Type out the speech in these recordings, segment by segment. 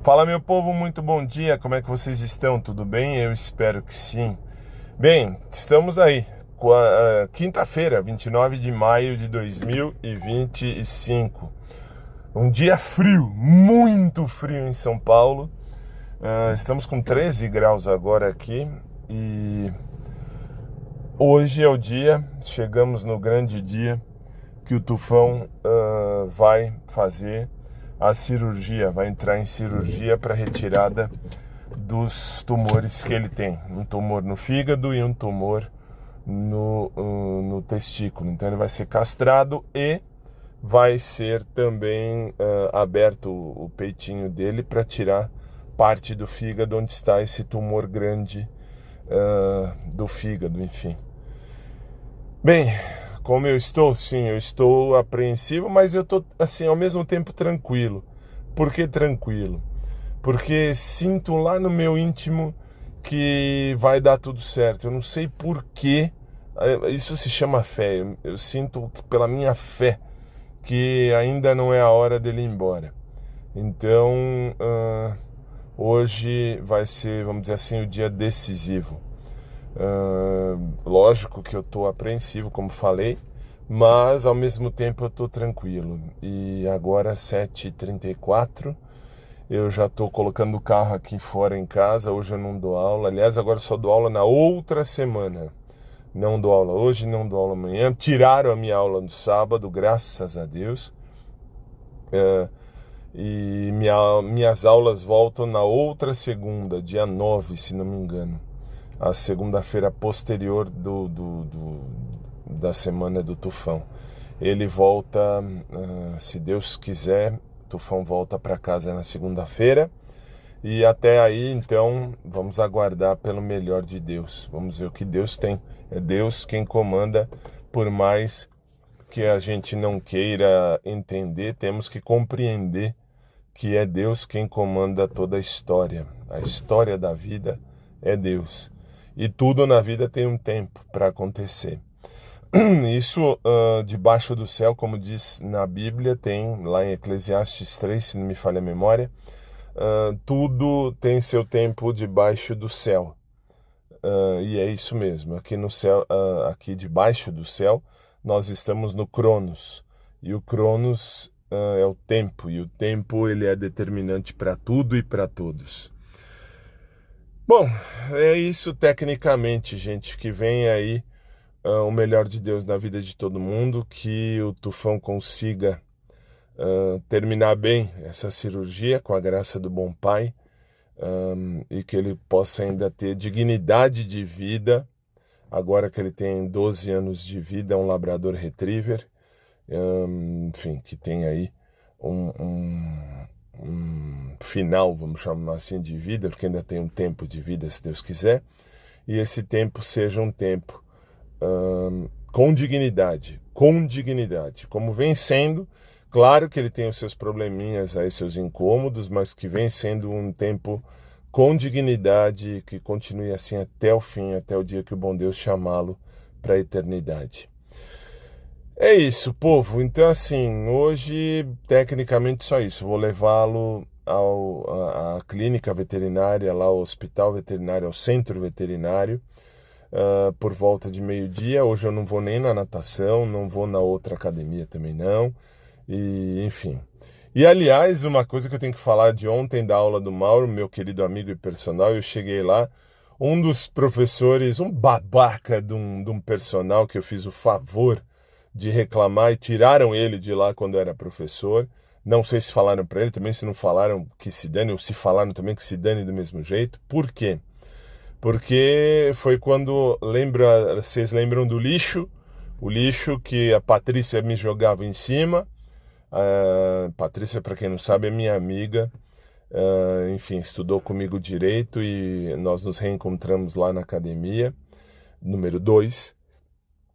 Fala, meu povo, muito bom dia, como é que vocês estão? Tudo bem? Eu espero que sim. Bem, estamos aí, quinta-feira, 29 de maio de 2025. Um dia frio, muito frio em São Paulo. Estamos com 13 graus agora aqui e hoje é o dia, chegamos no grande dia que o Tufão vai fazer a cirurgia, vai entrar em cirurgia para retirada dos tumores que ele tem. Um tumor no fígado e um tumor no testículo. Então ele vai ser castrado e vai ser também aberto o peitinho dele para tirar parte do fígado onde está esse tumor grande do fígado, enfim. Bem, como eu estou? Sim, eu estou apreensivo, mas eu estou, assim, ao mesmo tempo tranquilo. Por que tranquilo? Porque sinto lá no meu íntimo que vai dar tudo certo. Eu não sei por quê, isso se chama fé. Eu sinto pela minha fé que ainda não é a hora dele ir embora. Então, hoje vai ser, vamos dizer assim, o dia decisivo. Lógico que eu estou apreensivo, como falei, mas ao mesmo tempo eu estou tranquilo. E agora 7h34, eu já estou colocando o carro aqui fora em casa. Hoje eu não dou aula, aliás, agora só dou aula na outra semana. Não dou aula hoje, não dou aula amanhã. Tiraram a minha aula no sábado, graças a Deus. E minhas aulas voltam na outra segunda, dia 9, se não me engano. A segunda-feira posterior da semana do Tufão. Ele volta, se Deus quiser, Tufão volta para casa na segunda-feira. E até aí, então, vamos aguardar pelo melhor de Deus. Vamos ver o que Deus tem. É Deus quem comanda, por mais que a gente não queira entender, temos que compreender que é Deus quem comanda toda a história. A história da vida é Deus. E tudo na vida tem um tempo para acontecer. Isso debaixo do céu, como diz na Bíblia, tem lá em Eclesiastes 3, se não me falha a memória, tudo tem seu tempo debaixo do céu. E é isso mesmo, aqui no céu, aqui debaixo do céu, nós estamos no Cronos. E o Cronos é o tempo, e o tempo ele é determinante para tudo e para todos. Bom, é isso tecnicamente, gente, que vem aí o melhor de Deus na vida de todo mundo, que o Tufão consiga terminar bem essa cirurgia com a graça do bom Pai, e que ele possa ainda ter dignidade de vida, agora que ele tem 12 anos de vida, é um labrador retriever, enfim, que tem aí um final, vamos chamar assim, de vida, porque ainda tem um tempo de vida, se Deus quiser, e esse tempo seja um tempo com dignidade, como vem sendo. Claro que ele tem os seus probleminhas aí, seus incômodos, mas que vem sendo um tempo com dignidade, que continue assim até o fim, até o dia que o bom Deus chamá-lo para a eternidade. É isso, povo. Então, assim, hoje, tecnicamente, só isso. Vou levá-lo à clínica veterinária, lá ao hospital veterinário, ao centro veterinário, por volta de meio-dia. Hoje eu não vou nem na natação, não vou na outra academia também não. E, enfim. E, aliás, uma coisa que eu tenho que falar de ontem, da aula do Mauro, meu querido amigo e personal, eu cheguei lá, um dos professores, um babaca de um personal que eu fiz o favor de reclamar e tiraram ele de lá quando era professor. Não sei se falaram para ele também, se não falaram que se dane, ou se falaram também que se dane do mesmo jeito. Por quê? Porque foi quando, vocês lembram do lixo? O lixo que a Patrícia me jogava em cima. A Patrícia, para quem não sabe, é minha amiga. Enfim, estudou comigo direito e nós nos reencontramos lá na academia, número 2.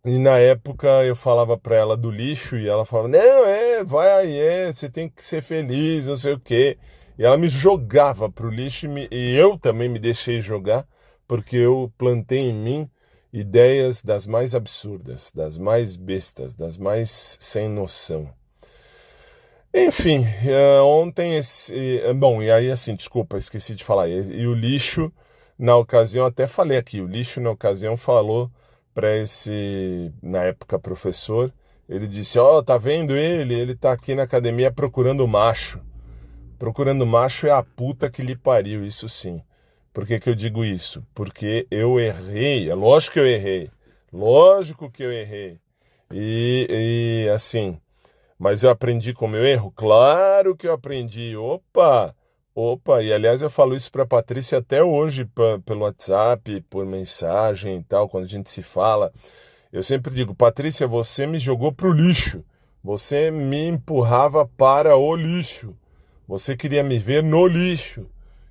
E na época eu falava para ela do lixo e ela falava, não, vai aí, você tem que ser feliz, não sei o quê. E ela me jogava pro lixo e eu também me deixei jogar, porque eu plantei em mim ideias das mais absurdas, das mais bestas, das mais sem noção. Enfim, ontem bom, e aí assim, desculpa, esqueci de falar. E o lixo, na ocasião, até falei aqui, o lixo na ocasião falou para esse, na época, professor, ele disse, ó, tá vendo ele? Ele tá aqui na academia procurando macho. Procurando macho é a puta que lhe pariu, isso sim. Por que que eu digo isso? Porque eu errei, é lógico que eu errei. Lógico que eu errei. Assim, mas eu aprendi com o meu erro? Claro que eu aprendi. Opa! Opa! E aliás eu falo isso para Patrícia até hoje, pelo WhatsApp, por mensagem e tal, quando a gente se fala. Eu sempre digo, Patrícia, você me jogou pro lixo. Você me empurrava para o lixo. Você queria me ver no lixo.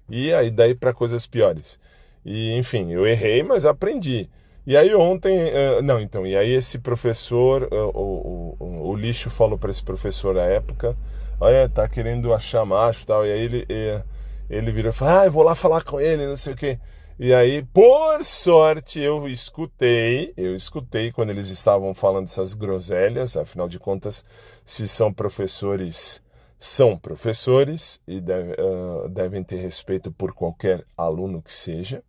E aí daí para coisas piores. E enfim, eu errei, mas aprendi. E aí ontem, não, então, e aí esse professor, o lixo falou para esse professor à época, olha, tá querendo achar macho e tal, e aí ele virou e falou, eu vou lá falar com ele, não sei o quê. E aí, por sorte, eu escutei quando eles estavam falando essas groselhas, afinal de contas, se são professores e devem ter respeito por qualquer aluno que seja.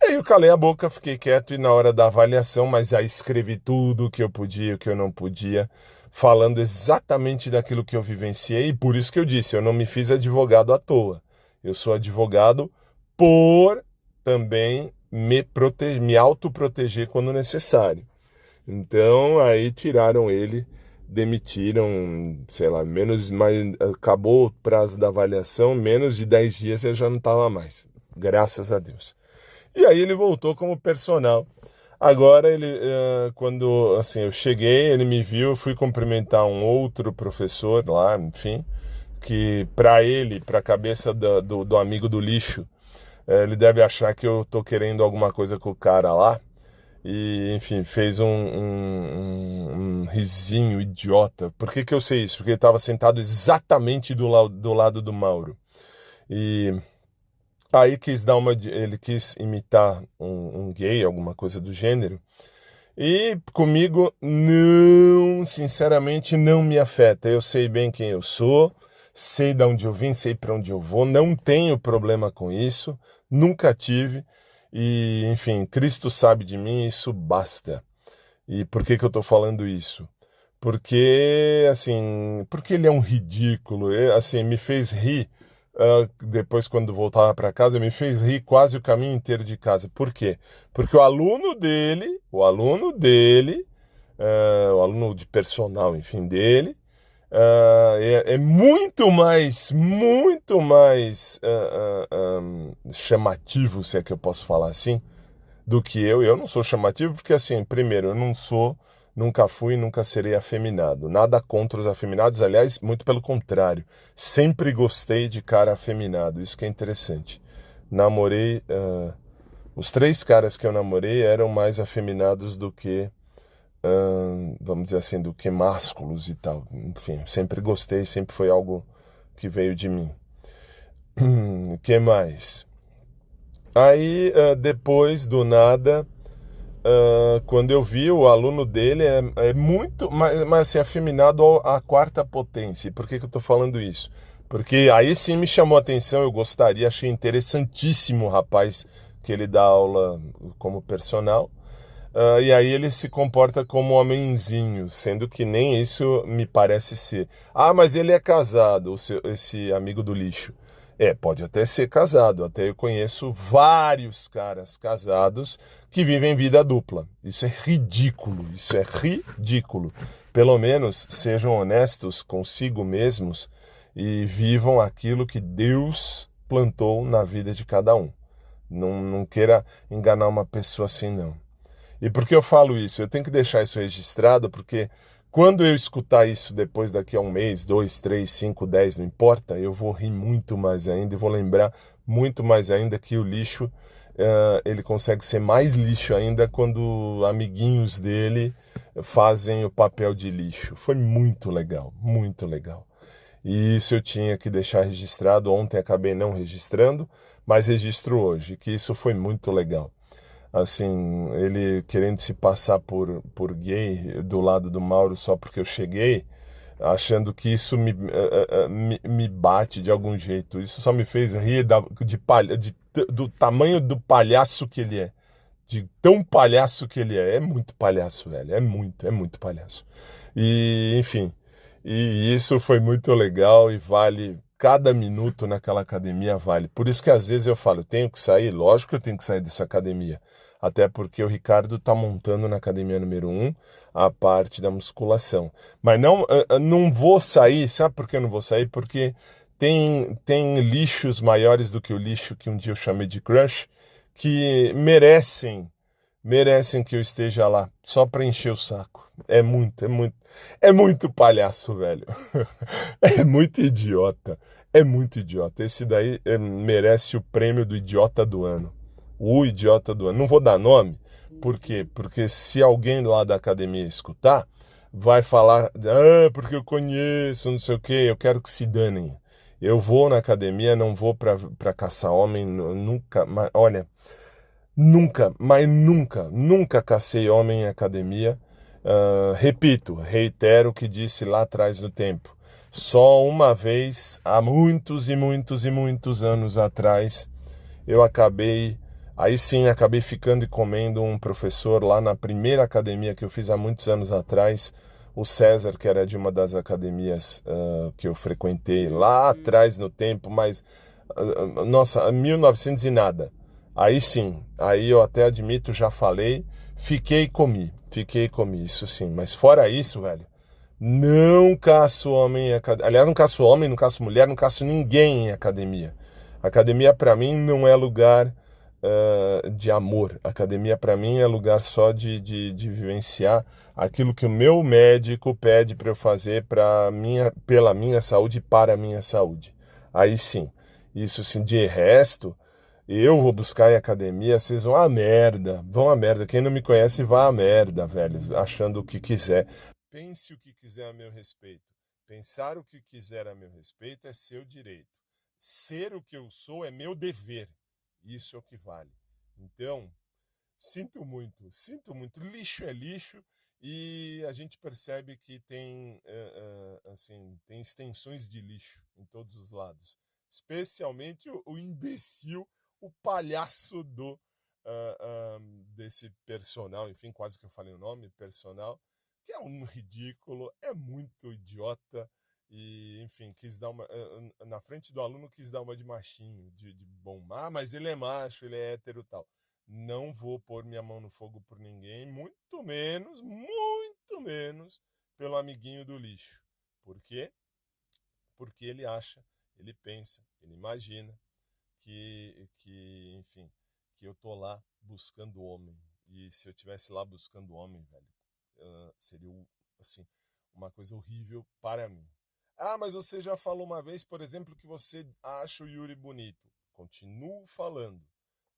E aí eu calei a boca, fiquei quieto e na hora da avaliação, mas aí escrevi tudo o que eu podia, o que eu não podia, falando exatamente daquilo que eu vivenciei, e por isso que eu disse, eu não me fiz advogado à toa. Eu sou advogado por também me autoproteger quando necessário. Então aí tiraram ele, demitiram, sei lá, acabou o prazo da avaliação, menos de 10 dias ele já não estava mais, graças a Deus. E aí ele voltou como personal. Agora quando assim eu cheguei, ele me viu, eu fui cumprimentar um outro professor lá, enfim, que para a cabeça do amigo do lixo, ele deve achar que eu tô querendo alguma coisa com o cara lá. E, enfim, fez um risinho idiota. Por que que eu sei isso? Porque ele estava sentado exatamente do lado do Mauro. E aí ele quis imitar um gay, alguma coisa do gênero. E comigo, não, sinceramente, não me afeta. Eu sei bem quem eu sou, sei de onde eu vim, sei para onde eu vou, não tenho problema com isso, nunca tive. E, enfim, Cristo sabe de mim, isso basta. E por que que eu estou falando isso? Porque ele é um ridículo, assim, me fez rir. Depois, quando voltava para casa, me fez rir quase o caminho inteiro de casa. Por quê? Porque o aluno de personal, enfim, dele, é muito mais chamativo, se é que eu posso falar assim, do que eu. Eu não sou chamativo porque, assim, primeiro, eu não sou, nunca fui, nunca serei afeminado. Nada contra os afeminados, aliás, muito pelo contrário. Sempre gostei de cara afeminado, isso que é interessante. Namorei, os 3 caras que eu namorei eram mais afeminados do que, vamos dizer assim, do que másculos e tal. Enfim, sempre gostei, sempre foi algo que veio de mim. O que mais? Aí, depois, do nada, quando eu vi, o aluno dele é muito, mas assim, afeminado à quarta potência. E por que que eu tô falando isso? Porque aí sim me chamou a atenção, eu gostaria, achei interessantíssimo o rapaz que ele dá aula como personal. E aí ele se comporta como um homenzinho, sendo que nem isso me parece ser. Ah, mas ele é casado, esse amigo do lixo. Pode até ser casado, até eu conheço vários caras casados que vivem vida dupla. Isso é ridículo, isso é ridículo. Pelo menos sejam honestos consigo mesmos e vivam aquilo que Deus plantou na vida de cada um. Não queira enganar uma pessoa assim, não. E por que eu falo isso? Eu tenho que deixar isso registrado, porque quando eu escutar isso depois, daqui a um mês, 2, 3, 5, 10, não importa, eu vou rir muito mais ainda e vou lembrar muito mais ainda que o lixo, ele consegue ser mais lixo ainda quando amiguinhos dele fazem o papel de lixo. Foi muito legal, muito legal. E isso eu tinha que deixar registrado. Ontem acabei não registrando, mas registro hoje, que isso foi muito legal. Assim, ele querendo se passar por gay do lado do Mauro só porque eu cheguei, achando que isso me bate de algum jeito. Isso só me fez rir do tamanho do palhaço que ele é. De tão palhaço que ele é. É muito palhaço, velho. É muito palhaço. E, enfim, e isso foi muito legal e vale. Cada minuto naquela academia vale. Por isso que às vezes eu falo, eu tenho que sair, lógico que eu tenho que sair dessa academia. Até porque o Ricardo tá montando na academia número um a parte da musculação. Mas não vou sair, sabe por que eu não vou sair? Porque tem lixos maiores do que o lixo que um dia eu chamei de crush, que merecem que eu esteja lá, só para encher o saco. É muito palhaço, velho. É muito idiota. É muito idiota. Esse daí merece o prêmio do idiota do ano. O idiota do ano. Não vou dar nome, por quê? Porque se alguém lá da academia escutar, vai falar, porque eu conheço, não sei o quê, eu quero que se danem. Eu vou na academia, não vou para caçar homem, nunca, mas olha, nunca cacei homem em academia. Repito, reitero o que disse lá atrás no tempo. Só uma vez, há muitos e muitos e muitos anos atrás, eu aí sim, acabei ficando e comendo um professor lá na primeira academia que eu fiz há muitos anos atrás, o César, que era de uma das academias que eu frequentei lá atrás no tempo, mas, nossa, 1900 e nada. Aí sim, aí eu até admito, já falei, fiquei e comi, isso sim. Mas fora isso, velho, não caço homem em academia. Aliás, não caço homem, não caço mulher, não caço ninguém em academia. Academia para mim não é lugar de amor. Academia para mim é lugar só de vivenciar aquilo que o meu médico pede para eu fazer pela minha saúde e para a minha saúde. Aí sim, isso sim, de resto. Eu vou buscar em academia, vocês vão à merda. Vão à merda. Quem não me conhece, vá à merda, velho. Achando o que quiser. Pense o que quiser a meu respeito. Pensar o que quiser a meu respeito é seu direito. Ser o que eu sou é meu dever. Isso é o que vale. Então, sinto muito. Lixo é lixo e a gente percebe que tem extensões de lixo em todos os lados. Especialmente o imbecil, o palhaço desse personal, enfim, quase que eu falei o nome, personal, que é um ridículo, é muito idiota e, enfim, quis dar na frente do aluno quis dar uma de machinho, de bom, mas ele é macho, ele é hétero e tal. Não vou pôr minha mão no fogo por ninguém, muito menos pelo amiguinho do lixo. Por quê? Porque ele acha, ele pensa, ele imagina enfim, que eu tô lá buscando homem. E se eu tivesse lá buscando homem, velho, seria, assim, uma coisa horrível para mim. Ah, mas você já falou uma vez, por exemplo, que você acha o Yuri bonito. Continuo falando.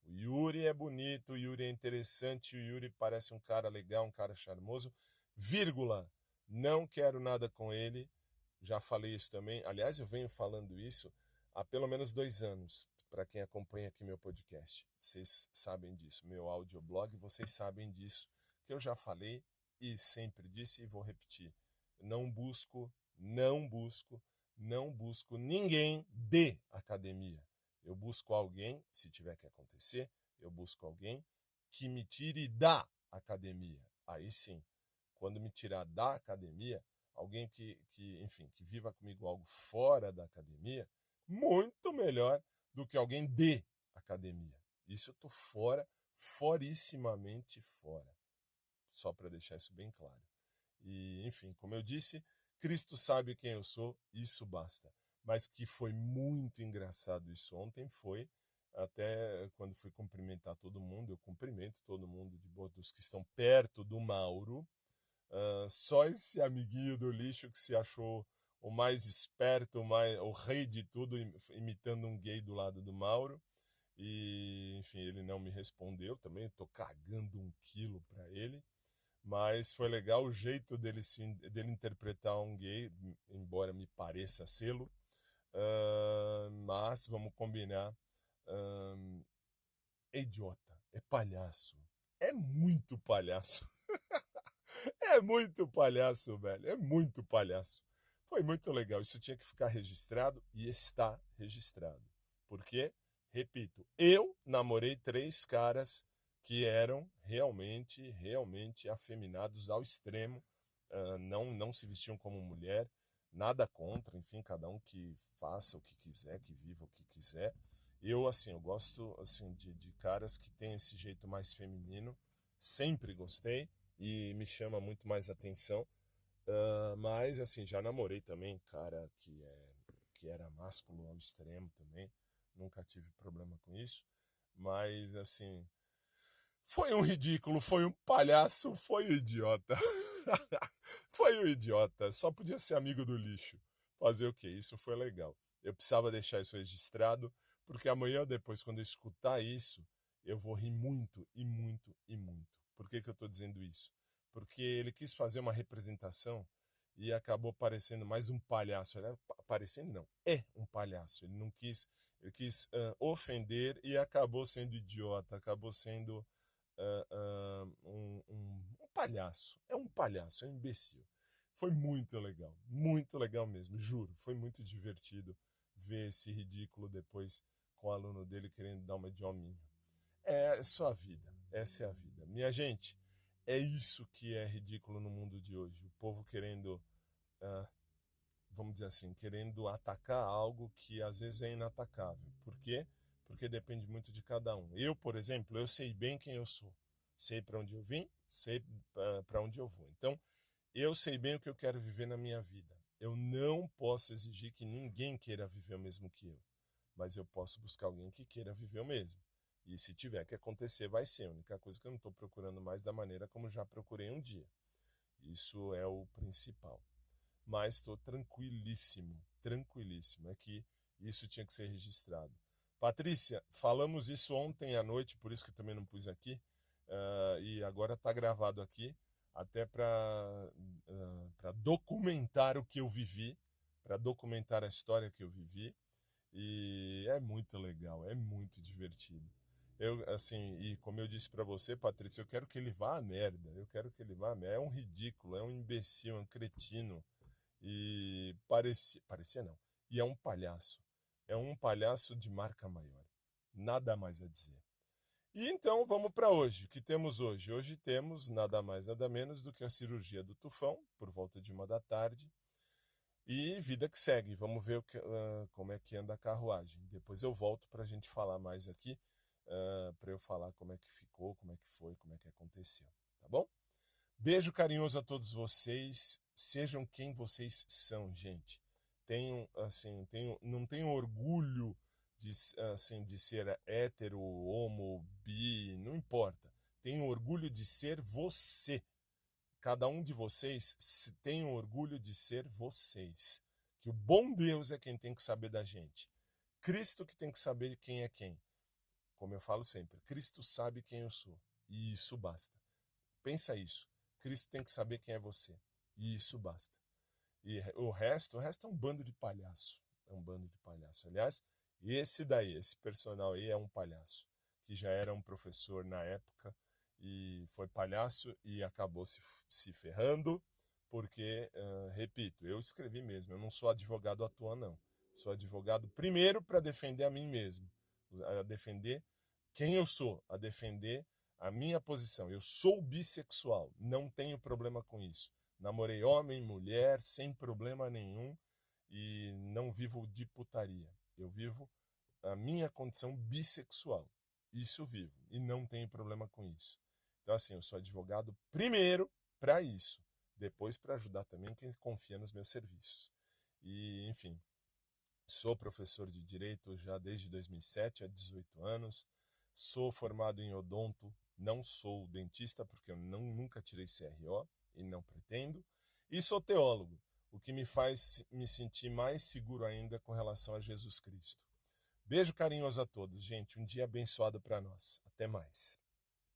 O Yuri é bonito, o Yuri é interessante, o Yuri parece um cara legal, um cara charmoso. Vírgula. Não quero nada com ele. Já falei isso também. Aliás, eu venho falando isso há pelo menos 2 anos. Para quem acompanha aqui meu podcast, vocês sabem disso. Meu audioblog, vocês sabem disso. Que eu já falei e sempre disse e vou repetir. Não busco, não busco, não busco ninguém de academia. Eu busco alguém, se tiver que acontecer, eu busco alguém que me tire da academia. Aí sim, quando me tirar da academia, alguém enfim, que viva comigo algo fora da academia, muito melhor do que alguém de academia. Isso eu tô fora, forissimamente fora. Só para deixar isso bem claro. E, enfim, como eu disse, Cristo sabe quem eu sou, isso basta. Mas que foi muito engraçado isso ontem foi, até quando fui cumprimentar todo mundo, eu cumprimento todo mundo de boa, dos que estão perto do Mauro. Só esse amiguinho do lixo que se achou o mais esperto, o rei de tudo, imitando um gay do lado do Mauro. E, enfim, ele não me respondeu também, estou cagando 1 quilo para ele. Mas foi legal o jeito dele interpretar um gay, embora me pareça sê-lo. Mas vamos combinar. É idiota, é palhaço. É muito palhaço. É muito palhaço, velho. É muito palhaço. Foi muito legal. Isso tinha que ficar registrado e está registrado. Porque, repito, eu namorei 3 caras que eram realmente afeminados ao extremo. Não se vestiam como mulher, nada contra, enfim, cada um que faça o que quiser, que viva o que quiser. Eu gosto, assim, de caras que têm esse jeito mais feminino, sempre gostei e me chama muito mais atenção. Mas, assim, já namorei também cara que era másculo ao extremo também, nunca tive problema com isso, mas, assim, foi um ridículo, foi um palhaço, foi um idiota. Foi um idiota, só podia ser amigo do lixo. Fazer o quê? Isso foi legal. Eu precisava deixar isso registrado, porque amanhã ou depois, quando eu escutar isso, eu vou rir muito, e muito, e muito. Por que eu estou dizendo isso? Porque ele quis fazer uma representação e acabou parecendo mais um palhaço. Parecendo não, é um palhaço. Ele quis ofender e acabou sendo idiota, acabou sendo um palhaço. É um imbecil. Foi muito legal mesmo, juro. Foi muito divertido ver esse ridículo depois com o aluno dele querendo dar uma de hominho. É só a vida, essa é a vida. Minha gente, é isso que é ridículo no mundo de hoje. O povo querendo, ah, vamos dizer assim, querendo atacar algo que às vezes é inatacável. Por quê? Porque depende muito de cada um. Eu, por exemplo, eu sei bem quem eu sou. Sei para onde eu vim, sei para onde eu vou. Então, eu sei bem o que eu quero viver na minha vida. Eu não posso exigir que ninguém queira viver o mesmo que eu, mas eu posso buscar alguém que queira viver o mesmo. E se tiver que acontecer, vai ser. A única coisa que eu não estou procurando mais da maneira como já procurei um dia. Isso é o principal. Mas estou tranquilíssimo, tranquilíssimo. É que isso tinha que ser registrado. Patrícia, falamos isso ontem à noite, por isso que também não pus aqui. E agora está gravado aqui, até para documentar o que eu vivi, para documentar a história que eu vivi. E é muito legal, é muito divertido. E como eu disse para você, Patrícia, eu quero que ele vá à merda. Eu quero que ele vá à merda. É um ridículo, é um imbecil, é um cretino. E parecia não. E é um palhaço. É um palhaço de marca maior. Nada mais a dizer. E então vamos para hoje. O que temos hoje? Hoje temos nada mais, nada menos do que a cirurgia do tufão, por volta de 1 da tarde. E vida que segue. Vamos ver como é que anda a carruagem. Depois eu volto para a gente falar mais aqui, para eu falar como é que ficou, como é que foi, como é que aconteceu. Tá bom? Beijo carinhoso a todos vocês. Sejam quem vocês são, gente. Não tenham orgulho de ser hétero, homo, bi, não importa. Tenham orgulho de ser você. Cada um de vocês tem orgulho de ser vocês. Que o bom Deus é quem tem que saber da gente. Cristo que tem que saber quem é quem. Como eu falo sempre, Cristo sabe quem eu sou. E isso basta. Pensa isso. Cristo tem que saber quem é você. E isso basta. E o resto é um bando de palhaço. É um bando de palhaço. Aliás, esse personal aí é um palhaço. Que já era um professor na época e foi palhaço e acabou se ferrando. Porque, repito, eu escrevi mesmo. Eu não sou advogado à toa, não. Sou advogado primeiro para defender a mim mesmo. A defender quem eu sou. A defender a minha posição. Eu sou bissexual. Não tenho problema com isso. Namorei homem, mulher, sem problema nenhum e não vivo de putaria. Eu vivo a minha condição bissexual. Isso vivo e não tenho problema com isso. Então, assim, eu sou advogado primeiro para isso, depois para ajudar também quem confia nos meus serviços. E, enfim, sou professor de direito já desde 2007, há 18 anos. Sou formado em odonto, não sou dentista porque eu nunca tirei CRO e não pretendo. E sou teólogo, o que me faz me sentir mais seguro ainda com relação a Jesus Cristo. Beijo carinhoso a todos, gente. Um dia abençoado para nós. Até mais.